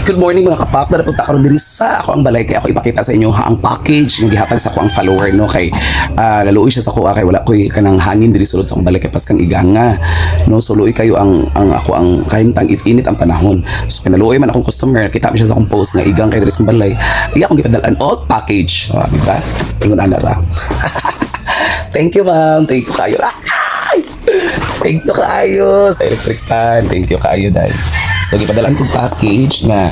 Good morning mga kapak, narapunta karon diri sa ako ang balay kay ako ipakita sa inyo ha ang package yung gihatag sa ako ang follower no kay naluoy siya sa kuha kay wala koy kanang hangin diri sulod sa akong balay kay paskang iganga no so luoy kayo ang ako ang kahimtang if init ang panahon so kay naluoy man akong customer kita mi siya sa akong post nga igang kay diri sa balay iya akong gipadalan out package di ba ingon ana ra. Thank you ma'am, thank you kayo. Thank you kayo sa electric fan, thank you kayo dahil so gipadalaan kong package na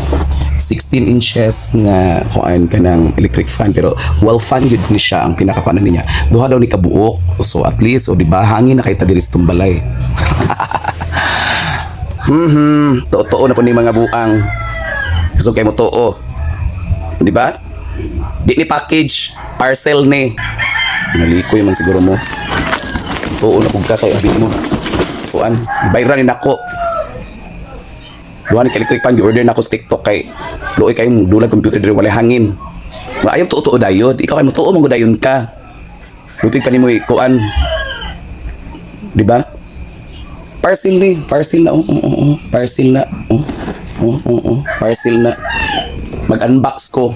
16 inches nga kuan kanang electric fan pero well funded ni siya ang pinakakuanan niya. Duha daw ni kabuok. So at least o di ba hangin na kay ta diri sa tumbalay. Totoo na po ni mga buang. So kay mo too. Di ba? Di ni package, parcel ni. Nalikoy man siguro mo. Totoo na pug ka kay abi mo. Kuan, bayran ni nako. Duha ni electric fan gi-order na ako sa TikTok kay luoy kay mo dulag computer diri wala hangin. Wala ayo tuo dayod. Ikaw kay mo tuo mo dayon ka. Lupig pa nimo kuan. Di ba? Parcel ni, parcel na. Parcel na. Parcel na. Mag-unbox ko.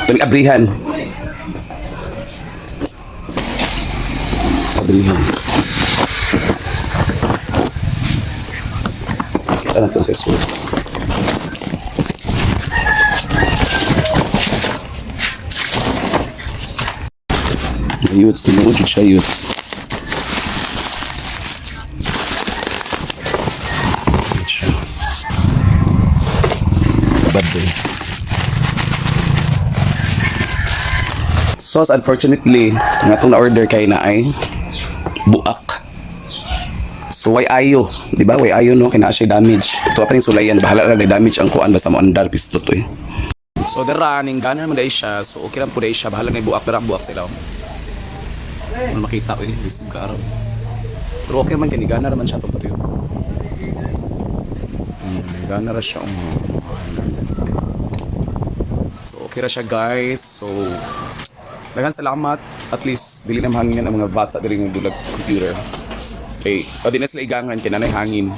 Dami abrihan. Abrihan. Kita natin sa suit. Youths, tinuod siya youths. Bad day. So unfortunately, nga itong na-order kay na ay buak. So why ayo, di ba? Why ayo no kina siya damage. Ito pa ring sulayan, bahala na damage ang kuan basta mo andar pisto to eh. So the running gunner mo dai siya. So okay ra po dai siya, bahala na buak dara buak sila. Ano makita ko eh, bisug ka araw. Pero okay man kani gunner man siya to pati. Gunner ra siya So okay ra siya guys. So daghang salamat at least dili na mahangin ang mga bata diri ng dulag computer. Okay, o di na sila igangan kinanay hangin.